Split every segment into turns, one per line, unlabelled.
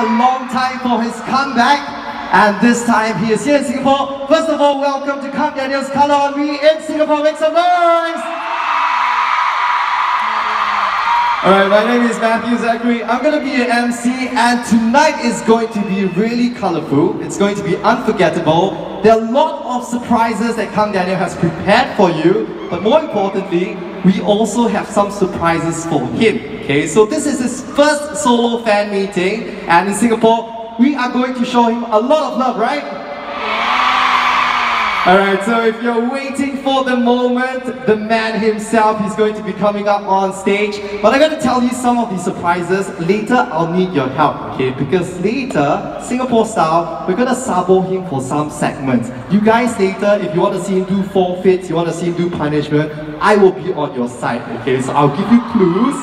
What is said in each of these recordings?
a long time for his comeback, and this time he is here in Singapore. First of all, welcome to Kang Daniel's Color on Me in Singapore. Make some noise! Alright, my name is Matthew Zachary. I'm going to be your MC, and tonight is going to be really colorful. It's going to be unforgettable. There are a lot of surprises that Kang Daniel has prepared for you, but more importantly, we also have some surprises for him. Okay, so this is his first solo fan meeting, and in Singapore, we are going to show him a lot of love, right? Alright, so if you're waiting for the moment, the man himself is going to be coming up on stage. But I'm going to tell you some of these surprises. Later, I'll need your help, okay? Because later, Singapore style, we're going to sabo him for some segments. You guys later, if you want to see him do forfeits, you want to see him do punishment, I will be on your side, okay? So I'll give you clues,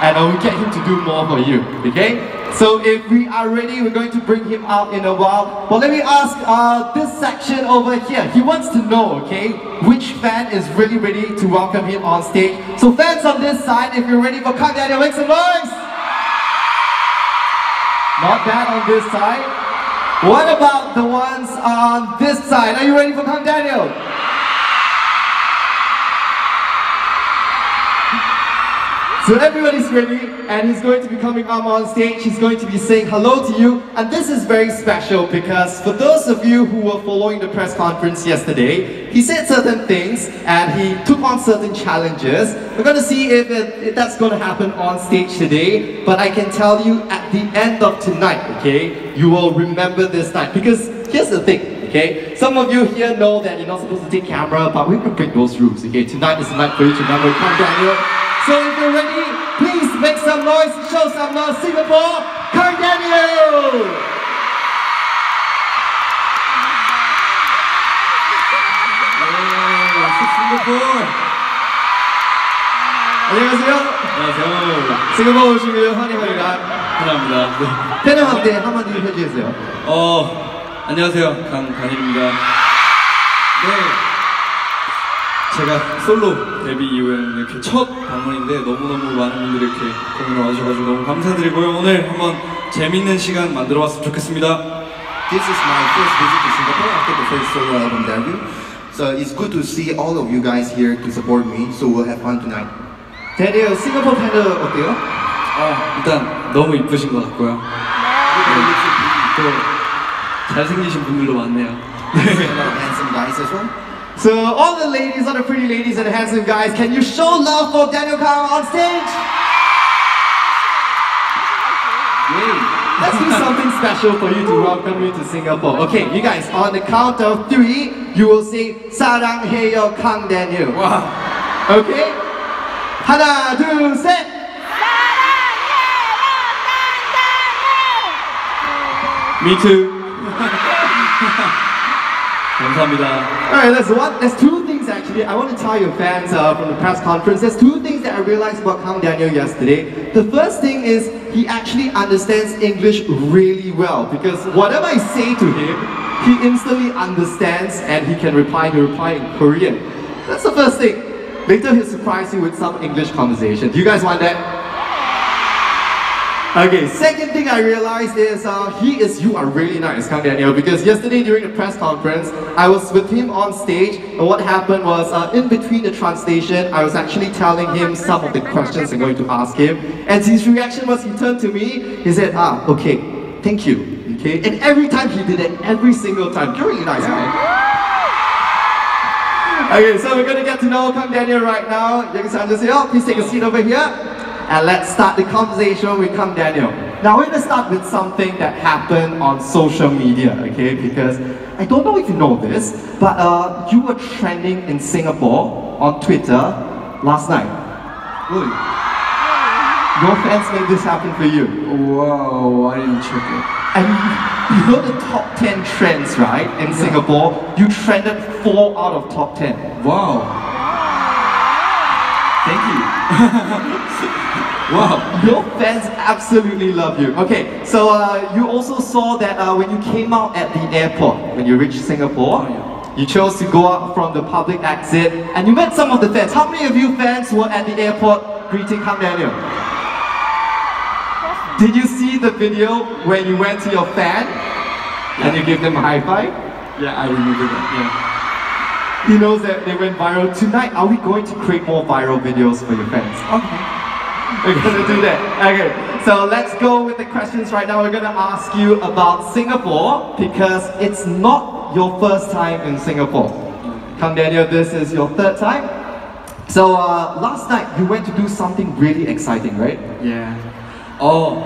and I will get him to do more for you, okay? So if we are ready, we're going to bring him out in a while. But let me ask this section over here. He wants to know, okay, which fan is really ready to welcome him on stage. So fans on this side, if you're ready for Kang Daniel, make some noise! Not bad on this side. What about the ones on this side? Are you ready for Kang Daniel? So everybody's ready, and he's going to be coming up on stage. He's going to be saying hello to you, and this is very special because for those of you who were following the press conference yesterday, he said certain things and he took on certain challenges. We're going to see if that's going to happen on stage today, but I can tell you at the end of tonight, okay, you will remember this night, because here's the thing. Okay, some of you here know that you're not supposed to take camera, but we're going to break those rules. Okay, tonight is the night for you to remember Kang Daniel. So if you're ready, please make some noise, show some love, Singapore, Kang Daniel!
싱가포르!
안녕하세요.
안녕하세요.
싱가포르 오신 걸 환영합니다.
감사합니다.
팬들한테 한마디 해주세요.
안녕하세요. 강단일입니다. 네. 제가 솔로 데뷔 이후에 이렇게 첫 방문인데 너무너무 많은 분들이 이렇게 공연을 와주셔가지고 너무 감사드리고요. 오늘 한번 재밌는 시간 만들어봤으면 좋겠습니다.
This is my first visit to Singapore after the first solo album debut. So it's good to see all of you guys here to support me. So we'll have fun tonight.
데니엘, 싱가포르 팬들 어때요?
일단 너무 이쁘신 것 같고요. 또 잘생기신 분들도 많네요.
A lot of handsome guys as well.
So all the ladies, all the pretty ladies and handsome guys, can you show love for Daniel Kang on stage? Yay. Let's do something special for you to welcome you to Singapore. Okay, you guys, on the count of 3, you will say 사랑해요 Kang Daniel.
Wow.
Okay? 하나, 둘, 셋.
Me too. 감사합니다.
Alright, there's two things actually. I want to tell your fans from the press conference. There's two things that I realized about Kang Daniel yesterday. The first thing is he actually understands English really well, because whatever I say to him, he instantly understands and he can reply in Korean. That's the first thing. Later he'll surprise you with some English conversation. Do you guys want that? Okay, second thing I realized is you are really nice, Kang Daniel, because yesterday during the press conference, I was with him on stage, and what happened was, in between the translation, I was actually telling him some of the questions I'm going to ask him, and his reaction was, he turned to me, he said, okay, thank you, okay, and every time he did it, every single time. You're really nice, man. Okay, so we're going to get to know Kang Daniel right now. Please take a seat over here. And let's start the conversation with Kang Daniel. Now we're going to start with something that happened on social media, okay? Because I don't know if you know this, but you were trending in Singapore on Twitter last night.
Really?
Your fans made this happen for you.
Wow, I didn't check it.
And you know the top 10 trends, right? In Singapore, you trended 4 out of top 10.
Wow. Thank you. Wow.
Your fans absolutely love you. Okay, so you also saw that when you came out at the airport, when you reached Singapore, you chose to go out from the public exit and you met some of the fans. How many of you fans were at the airport greeting Kang Daniel? Did you see the video when you went to your fan and you give them a high five?
Yeah, I remember that.
He knows that they went viral. Tonight, are we going to create more viral videos for your fans?
Okay.
We're gonna do that. Okay, so let's go with the questions right now. We're gonna ask you about Singapore because it's not your first time in Singapore. Kang Daniel, this is your third time. So last night you went to do something really exciting, right?
Yeah.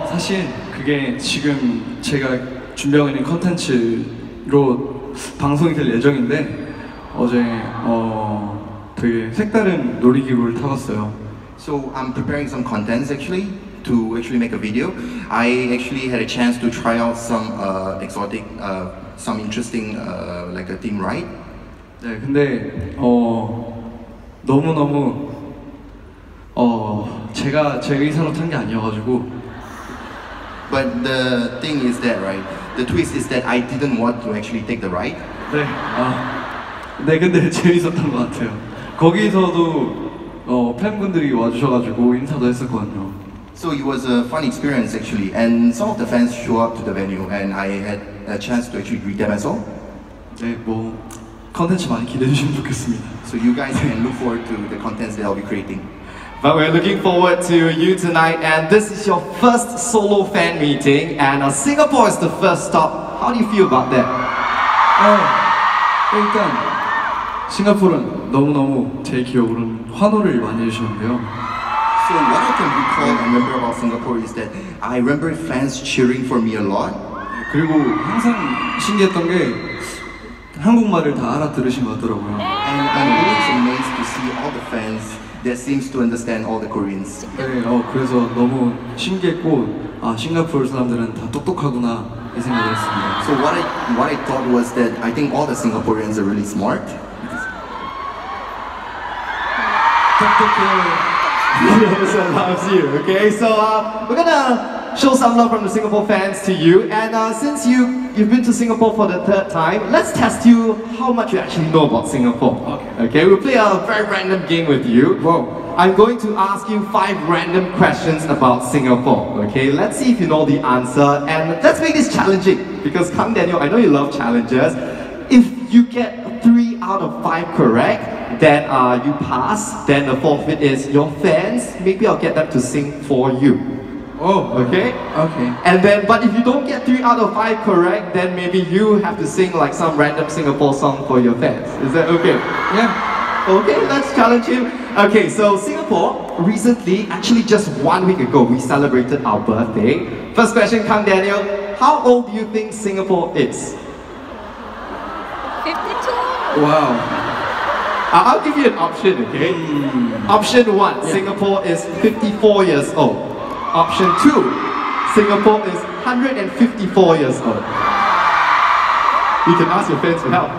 사실 그게 지금 제가 준비하고 있는 컨텐츠로 방송이 될 예정인데 어제 되게 색다른 놀이기구를 타봤어요.
So I'm preparing some contents actually to actually make a video. I actually had a chance to try out some exotic, some interesting like a theme ride.
네, 근데 너무 제가 제 의사로 탄 게 아니어가지고.
But the thing is that, right? The twist is that I didn't want to actually take the ride.
네, 네, 근데 재밌었던 것 같아요. 거기서도 팬분들이 와주셔가지고 인사도 했었거든요.
So it was a fun experience actually, and some of the fans show up to the venue, and I had a chance to actually greet them as well.
네, 컨텐츠 많이 기대해 주시면 좋겠습니다.
So you guys can look forward to the contents that I'll be creating.
But we're looking forward to you tonight, and this is your first solo fan meeting, and Singapore is the first stop. How do you feel about that?
일단 싱가포르는 너무너무 제 기억으로는 환호를 많이 해주셨는데요.
So what I can recall and remember about Singapore is that I remember fans cheering for me a lot.
그리고 항상 신기했던 게 한국말을 다 알아들으신 것 같더라고요.
And I'm always amazed to see all the fans that seems to understand all the Koreans.
네, 그래서 너무 신기했고 싱가포르 사람들은 다 똑똑하구나 이 생각을 했습니다.
So what I thought was that I think all the Singaporeans are really smart.
Universal loves you. Okay, so we're gonna show some love from the Singapore fans to you. And since you've been to Singapore for the third time, let's test you how much you actually know about Singapore. Okay, we'll play a very random game with you.
Whoa.
I'm going to ask you 5 random questions about Singapore. Okay, let's see if you know the answer. And let's make this challenging because Kang Daniel, I know you love challenges. If you get 3 out of 5 correct, then you pass. Then the forfeit is your fans. Maybe I'll get them to sing for you. Okay?
Okay.
And then, but if you don't get 3 out of 5 correct, then maybe you have to sing like some random Singapore song for your fans. Is that okay?
Yeah.
Okay, let's challenge him. Okay, so Singapore, recently, actually just 1 week ago, we celebrated our birthday. First question, Kang Daniel, how old do you think Singapore is?
52.
Wow.
I'll give you an option, okay? Option 1, Singapore is 54 years old. Option 2, Singapore is 154 years old. You can ask your fans for help.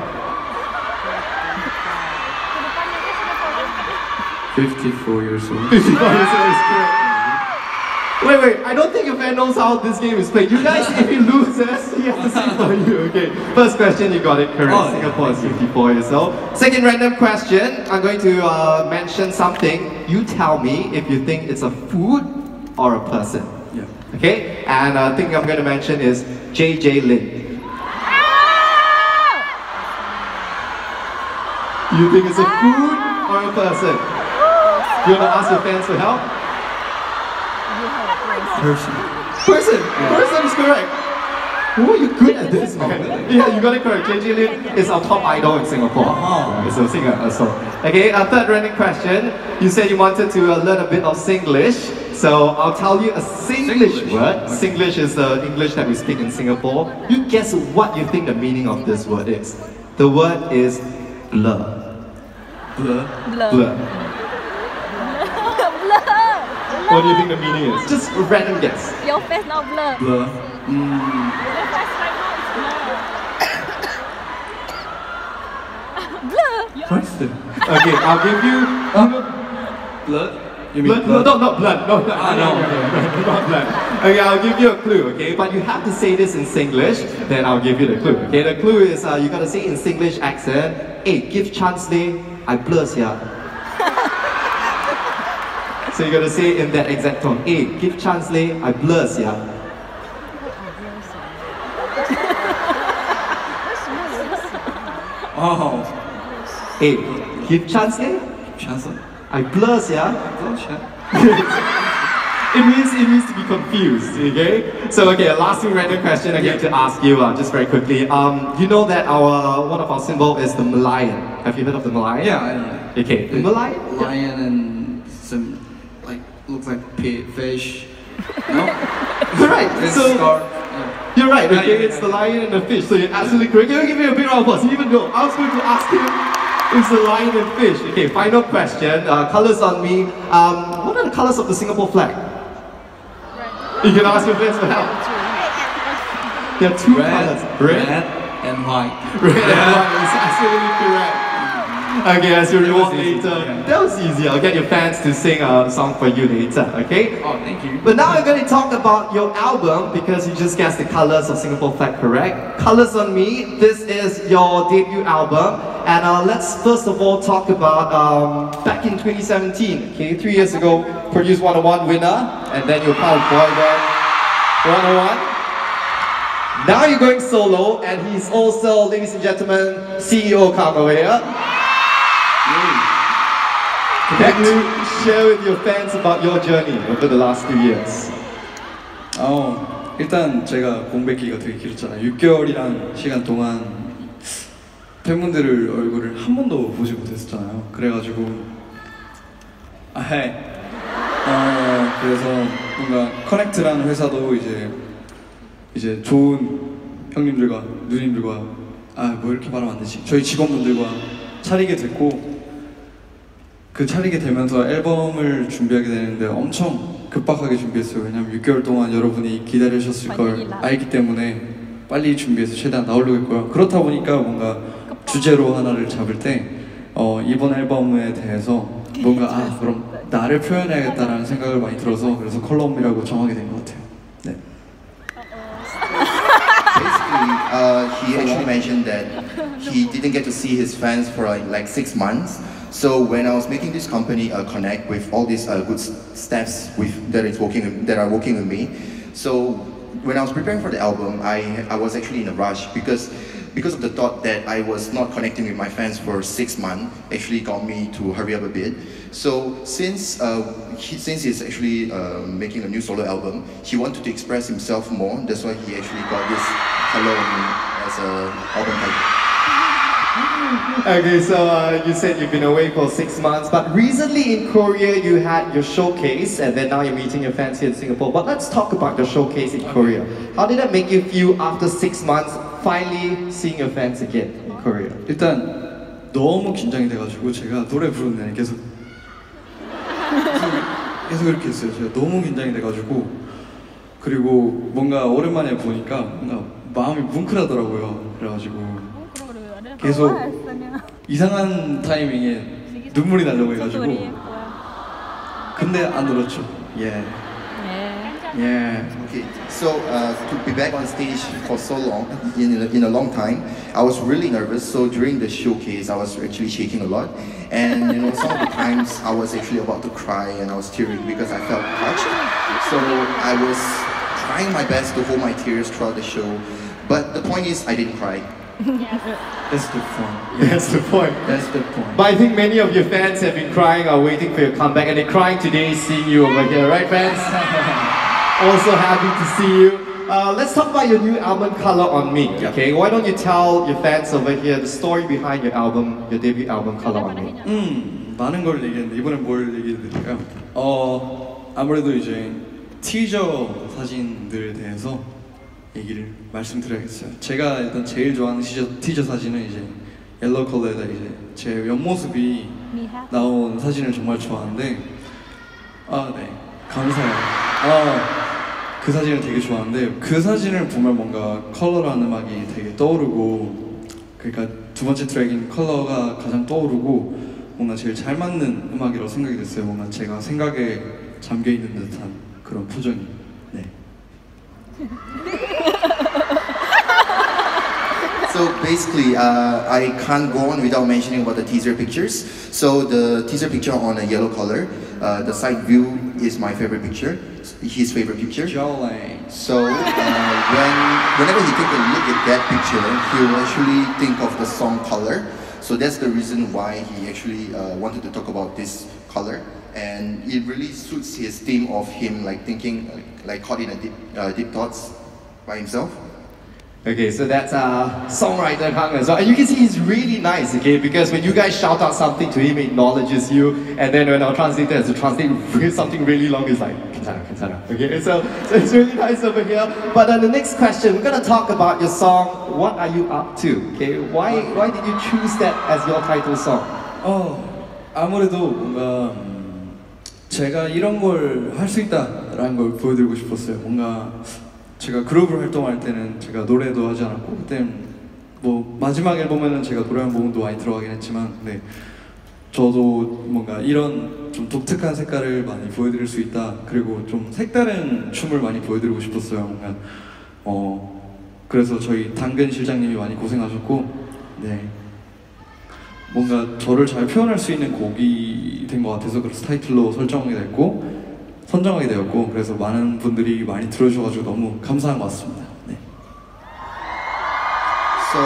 54 years old.
54 years old is correct. Wait, I don't think your fan knows how this game is played. You guys, if he loses, he has to sing for you. Okay, first question, you got it correct. Singapore is 54 years old. Second random question, I'm going to mention something. You tell me if you think it's a food or a person.
Yeah.
Okay, and the thing I'm going to mention is JJ Lin. You think it's a food or a person? You want to ask your fans for help?
Person.
Person is correct. Oh, you're good at this, man. Yeah, you got it correct. JJ Lin is our top idol in Singapore. He's a singer also. Okay, third random question. You said you wanted to learn a bit of Singlish. So I'll tell you a Singlish word.
Okay.
Singlish is the English that we speak in Singapore. You guess what you think the meaning of this word is. The word is blur.
Blur.
Blur. What do you think the meaning is? Just a random guess.
Your face now blur.
Blur.
Your face right now is blur. Blur.
Person.
Okay, I'll give you.
Blood? You mean
Blood?
blood?
No, not blood. No, no, not blood. Okay, I'll give you a clue. Okay, but you have to say this in Singlish. Then I'll give you the clue. Okay, the clue is you gotta say in Singlish accent. Hey, give chance, leh. I blurs here. So you gotta say in that exact tone. Hey, give chance, leh. I blurs here.
어,
Hey, give chance, eh?
샤서.
I blurs, yeah?
샤.
It means to be confused, okay? So okay, last random question I get to ask you, just very quickly. You know that one of our symbol is the Malayan. Have you heard of the Malayan?
Yeah.
Okay, the Malayan.
Lion and some like looks like fish. No.
Right.
This
So
scar.
you're right.
Yeah,
Okay,
yeah,
it's
yeah.
the lion and the fish. So you're absolutely correct. Can you give me a big round of applause? Even though I was going to ask you, it's the lion and fish. Okay, final question. Colors on me. What are the colors of the Singapore flag? You can ask your friends for help. There are two colors.
Red and white.
Red and white is absolutely correct. Okay, as you reward
was easy,
later.
yeah.
That was easy. I'll get your fans to sing a song for you later, okay?
Oh, thank you.
But now I'm going to talk about your album because you just guessed the colors of Singapore flag, correct? Colors on Me, this is your debut album. And let's first of all talk about back in 2017, okay, 3 years ago, Produce 101 winner, and then you're part of Boy Band 101. Now you're going solo, and he's also, ladies and gentlemen, CEO Kang over here. Can you share with your fans about your journey over the last 2 years?
일단 제가 공백기가 되게 길었잖아요. 6개월이란 시간 동안 팬분들을 얼굴을 한 번도 보지 못했었잖아요. 그래가지고 그래서 뭔가 커넥트라는 회사도 이제 좋은 형님들과 누님들과 뭐 이렇게 말하면 안 되지. 저희 직원분들과 차리게 됐고 그 차리게 되면서 앨범을 준비하게 되는데 엄청 급박하게 준비했어요. 왜냐면 6개월 동안 여러분이 기다리셨을 걸 알기 때문에 빨리 준비해서 최대한 나오려고 했고요. 그렇다 보니까 뭔가 주제로 하나를 잡을 때 이번 앨범에 대해서 뭔가 그럼 나를 표현해야겠다라는 생각을 많이 들어서 그래서 컬럼이라고 정하게 된 것 같아요. 네.
Basically, he actually mentioned that he didn't get to see his fans for like 6 months. So when I was making this company connect with all these good staffs that are working with me, so when I was preparing for the album, I was actually in a rush because of the thought that I was not connecting with my fans for 6 months. Actually got me to hurry up a bit. So since he's actually making a new solo album, he wanted to express himself more. That's why he actually got this Hello Me as an album title.
Okay, so you said you've been away for 6 months, but recently in Korea you had your showcase, and then now you're meeting your fans here in Singapore. But let's talk about your showcase in Korea. How did that make you feel after 6 months, finally seeing your fans again in Korea?
일단 너무 긴장이 돼가지고 제가 노래 부르는 내내 계속 이렇게 했어요. 제가 너무 긴장이 돼가지고 그리고 뭔가 오랜만에 보니까 뭔가 마음이 뭉클하더라고요. 그래가지고 계속 이상한 타이밍에 눈물이 나려고 해가지고 근데 안 울었죠. Yeah.
Okay, so to be back on stage for so long, in a long time, I was really nervous. So during the showcase, I was actually shaking a lot, and some of the times I was actually about to cry and I was tearing because I felt touched. So I was trying my best to hold my tears throughout the show, but the point is I didn't cry.
That's the point.
That's the point.
That's the point.
But I think many of your fans have been crying or waiting for your comeback, and they're crying today seeing you over here, right fans? Also happy to see you. Let's talk about your new album, Color on Me. Okay, why don't you tell your fans over here the story behind your album, your debut album, Color on Me?
많은 걸 얘기했는데 이번엔 뭘 얘기해드릴까요? 아무래도 이제 티저 사진들에 대해서 얘기를 말씀드려야겠어요. 제가 일단 제일 좋아하는 티저 사진은 이제 옐로우 컬러에다 이제 제 옆모습이 나온 사진을 정말 좋아하는데 네 감사해요. 그 사진을 되게 좋아하는데 그 사진을 보면 뭔가 컬러라는 음악이 되게 떠오르고 그러니까 두 번째 트랙인 컬러가 가장 떠오르고 뭔가 제일 잘 맞는 음악이라고 생각이 됐어요. 뭔가 제가 생각에 잠겨 있는 듯한 그런 표정이. 네.
So basically, I can't go on without mentioning about the teaser pictures. So the teaser picture on a yellow color, the side view is my favorite picture, his favorite picture.
Jolly.
So whenever he take a look at that picture, he will actually think of the song Color. So that's the reason why he actually wanted to talk about this color. And it really suits his theme of him like thinking, like caught in a deep thoughts by himself.
Okay, so that's songwriter Kang as well. And you can see he's really nice, okay, because when you guys shout out something to him, he acknowledges you, and then when our translator has to translate something really long, he's like, Kintana. Okay, so it's really nice over here. But then the next question, we're gonna talk about your song, What Are You Up To? Okay, why did you choose that as your title song?
아무래도 뭔가 제가 이런 걸 할 수 있다라는 걸 보여드리고 싶었어요. 뭔가 제가 그룹을 활동할 때는 제가 노래도 하지 않았고 그때는 뭐 마지막 앨범에는 제가 노래한 부분도 많이 들어가긴 했지만 네, 저도 뭔가 이런 좀 독특한 색깔을 많이 보여드릴 수 있다 그리고 좀 색다른 춤을 많이 보여드리고 싶었어요. 뭔가 그래서 저희 당근 실장님이 많이 고생하셨고 네, 뭔가 저를 잘 표현할 수 있는 곡이 된 것 같아서 그래서 타이틀로 설정하게 됐고 선정하게 되었고 그래서 많은 분들이 많이 들어주셔가지고 너무 감사한 것 같습니다. 네.
So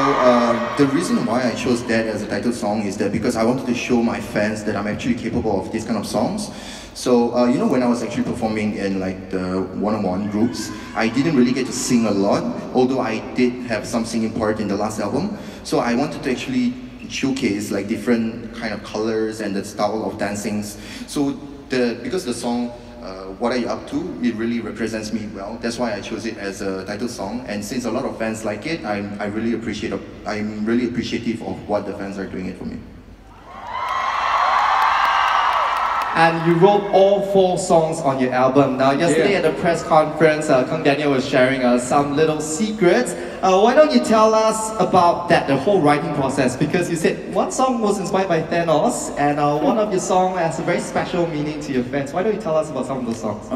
the reason why I chose that as a title song is that because I wanted to show my fans that I'm actually capable of these kind of songs. So you know, when I was actually performing in like the one-on-one groups, I didn't really get to sing a lot, although I did have some singing part in the last album. So I wanted to actually showcase like different kind of colors and the style of dancings. So because the song What Are You Up To, it really represents me well. That's why I chose it as a title song. And since a lot of fans like it, I'm really appreciative of what the fans are doing it for me.
And you wrote all 4 songs on your album. Now, yesterday at the press conference, Kang Daniel was sharing some little secrets. Why don't you tell us about that, the whole writing process? Because you said one song was inspired by Thanos, and one of your songs has a very special meaning to your fans. Why don't you tell us about some of those songs?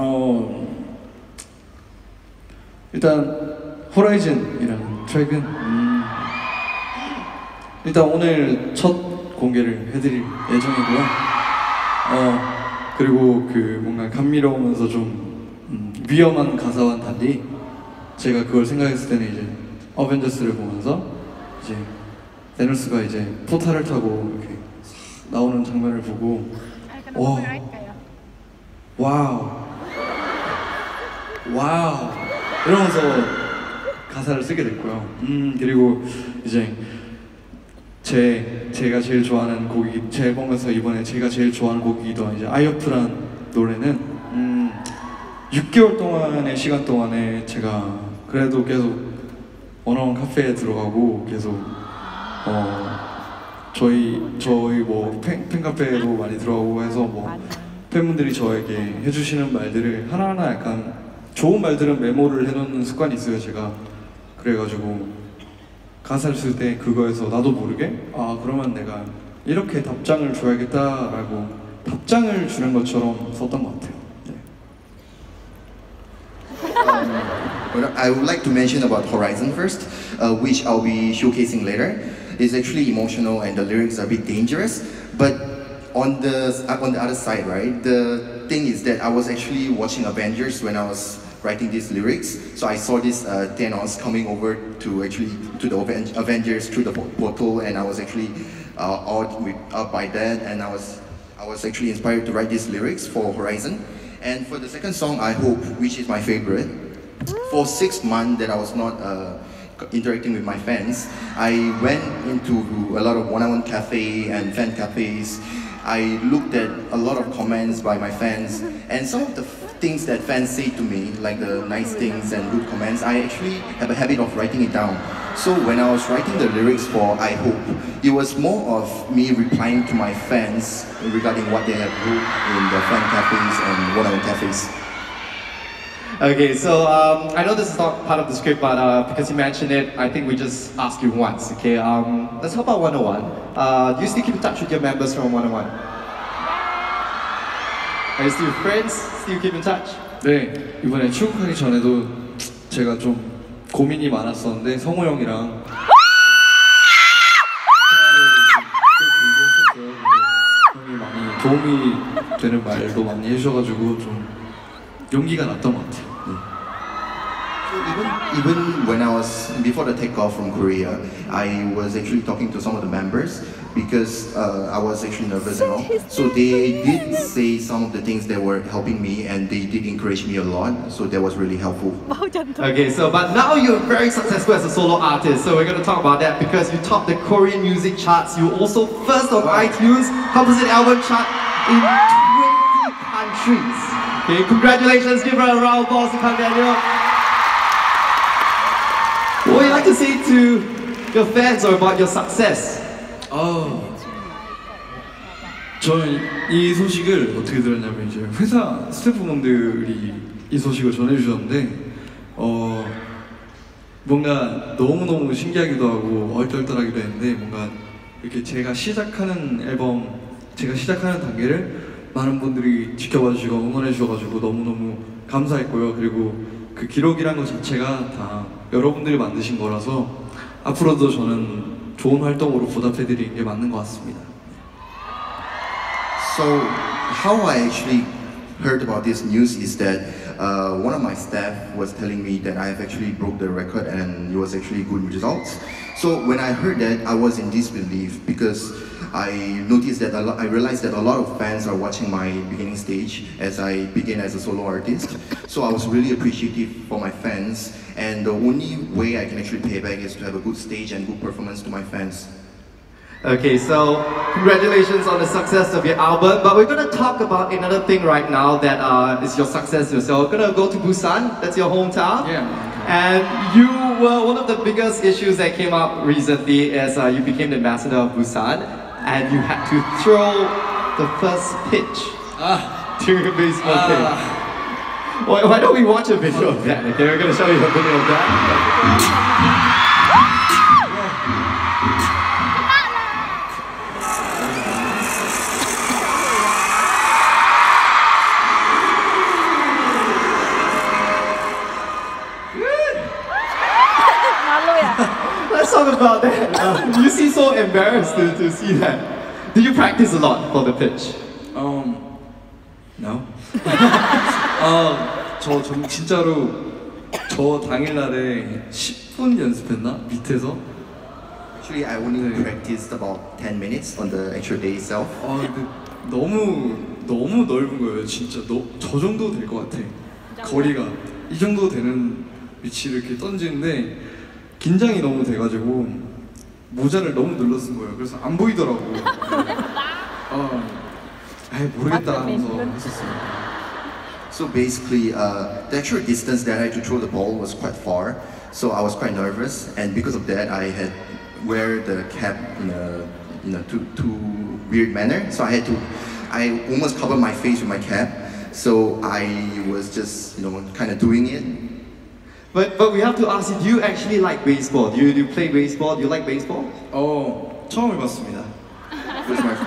일단 호라이즌이라는 트랙은 일단 오늘 첫 공개를 해드릴 예정이고요. 그리고 그 뭔가 감미로우면서 좀 위험한 가사와는 달리 제가 그걸 생각했을 때는 이제 어벤져스를 보면서 이제 데노스가 이제 포탈을 타고 이렇게 나오는 장면을 보고 와우 이러면서 가사를 쓰게 됐고요. 그리고 이제 제가 제일 좋아하는 곡이 제 앨범에서 이번에 제가 제일 좋아하는 곡이기도 한 이제 아이어프란 노래는 6개월 동안의 시간 동안에 제가 그래도 계속 원어원 카페에 들어가고 계속 저희 뭐 팬카페에도 많이 들어가고 해서 뭐 팬분들이 저에게 해주시는 말들을 하나하나 약간 좋은 말들은 메모를 해놓는 습관이 있어요 제가. 그래가지고 가사를 쓸 때 그거에서 나도 모르게 그러면 내가 이렇게 답장을 줘야겠다라고 답장을 주는 것처럼 썼던 것 같아요. 네.
I would like to mention about Horizon first, which I'll be showcasing later. It's actually emotional and the lyrics are a bit dangerous, but on the other side, right? The thing is that I was actually watching Avengers when I was writing these lyrics. So I saw this Thanos coming over to the Avengers through the portal, and I was actually awed by that, and I was actually inspired to write these lyrics for Horizon. And for the second song, I Hope, which is my favorite, for 6 months that I was not interacting with my fans, I went into a lot of one-on-one cafe and fan cafes. I looked at a lot of comments by my fans, and some of the things that fans say to me, like the nice things and good comments, I actually have a habit of writing it down. So when I was writing the lyrics for I Hope, it was more of me replying to my fans regarding what they have wrote in the fan cafes and one-on-one cafes.
Okay, so I know this is not part of the script, but because you mentioned it, I think we just ask you once, okay? Let's talk about 101. Do you still keep in touch with your members from 101? Are you still friends? Still keep in touch?
네, 이번에 출국하기 전에도 제가 좀 고민이 많았었는데 성호 형이랑 도움이 되는 말도 많이 해주셔가지고 좀 용기가 났던 것 같아요.
Even when I was before the takeoff from Korea, I was actually talking to some of the members because I was actually nervous and all. So they did say some of the things that were helping me, and they did encourage me a lot. So that was really helpful.
Okay, so but now you're very successful as a solo artist, so we're going to talk about that because you topped the Korean music charts. You also first on iTunes composite album chart in 20 countries. Okay, congratulations! Give her a round of applause to Kang Daniel. What would you like to say to your fans or about your success?
저는 이 소식을 어떻게 들었냐면 이제 회사 스태프분들이 이 소식을 전해주셨는데 뭔가 너무너무 신기하기도 하고 얼떨떨하기도 했는데 뭔가 이렇게 제가 시작하는 단계를 많은 분들이 지켜봐 주시고 응원해 주셔가지고 너무너무 감사했고요. 그리고 그 기록이란 것 자체가 다 여러분들이 만드신 거라서 앞으로도 저는 좋은 활동으로 보답해 드리는 게 맞는 것 같습니다.
So how I actually heard about this news is that one of my staff was telling me that I have actually broke the record and it was actually good results. So when I heard that, I was in disbelief because I noticed that I realized that a lot of fans are watching my beginning stage as I begin as a solo artist. So I was really appreciative for my fans, and the only way I can actually pay back is to have a good stage and good performance to my fans.
Okay, so congratulations on the success of your album, but we're going to talk about another thing right now that is your success yourself. We're going to go to Busan, that's your hometown.
Yeah.
And you were one of the biggest issues that came up recently as you became the ambassador of Busan, and you had to throw the first pitch during a baseball game. Why don't we watch a video of that? Okay, we're going to show you a video of that. Let's talk about that. You seem so embarrassed to see that. Did you practice a lot for the pitch?
No. 저 진짜로 저 당일날에 10분 연습했나? 밑에서?
Actually, I only practiced about 10 minutes on the actual day itself.
근데 너무 넓은 거예요. 진짜 저 정도 될 것 같아. 거리가 이 정도 되는 위치를 이렇게 던지는데 긴장이 너무 돼가지고 모자를 너무 눌러 쓴 거예요. 그래서 안 보이더라고. 모르겠다 하면서 했었어요.
So basically, the actual distance that I had to throw the ball was quite far. So I was quite nervous, and because of that, I had wear the cap in a too weird manner. So I almost covered my face with my cap. So I was just kind of doing it.
But we have to ask you, do you actually like baseball? Do you play baseball? Do you like baseball?
처음 해봤습니다.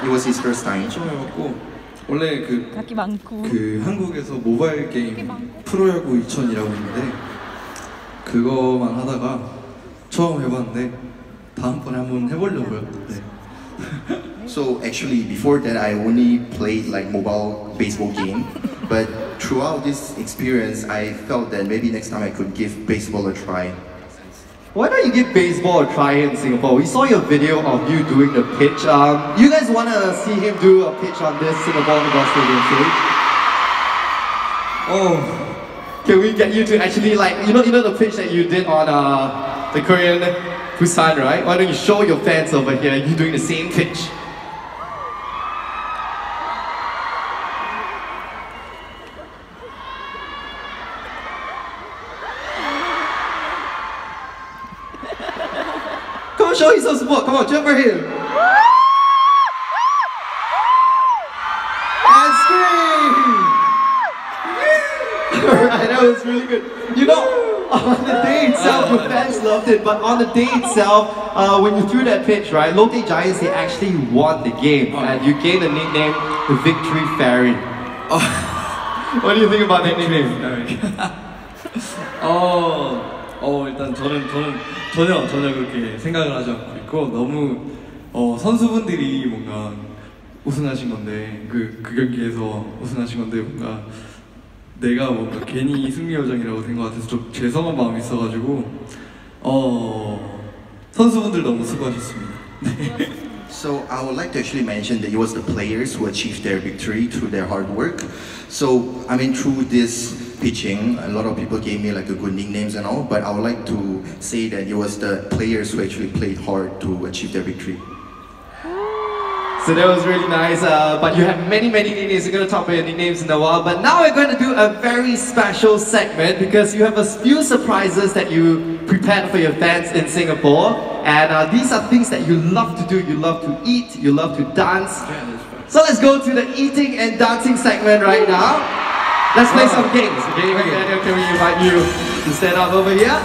It was his first time.
처음 해봤고 원래
각이 많고
그 한국에서 모바일 게임 프로야구 2000이라고 있는데 그거만 하다가 처음 해봤는데 다음번에 한번 해보려고요. 네.
So actually, before that, I only played like mobile baseball game. But throughout this experience, I felt that maybe next time I could give baseball a try.
Why don't you give baseball a try in Singapore? We saw your video of you doing the pitch. You guys want to see him do a pitch on this Singapore Indoor Stadium stage? Can we get you to actually you know the pitch that you did on the Korean Busan, right? Why don't you show your fans over here you doing the same pitch? Come on, show you some support. Come on, jump right here. And scream! Alright, that was really good. You know, on the day itself, your fans loved it, but on the day itself, when you threw that pitch, right, Lotte Giants, they actually won the game, and you gained the nickname, the Victory Fairy. What do you think about that nickname?
일단 저는 전혀 그렇게 생각을 하지 않고 있고 너무 선수분들이 뭔가 우승하신 건데 그 경기에서 우승하신 건데 뭔가 괜히 승리 요정이라고 된 것 같아서 좀 죄송한 마음이 있어가지고 선수분들 너무 수고하셨습니다. 네.
So I would like to actually mention that it was the players who achieved their victory through their hard work. So I mean through this pitching, a lot of people gave me like a good nicknames and all, but I would like to say that it was the players who actually played hard to achieve their victory.
So that was really nice, but you have many nicknames. We're going to talk about your nicknames in a while. But now we're going to do a very special segment because you have a few surprises that you prepared for your fans in Singapore. And these are things that you love to do. You love to eat, you love to dance. So let's go to the eating and dancing segment right now. Let's play some games. Okay, Daniel, can we invite you to stand up over here?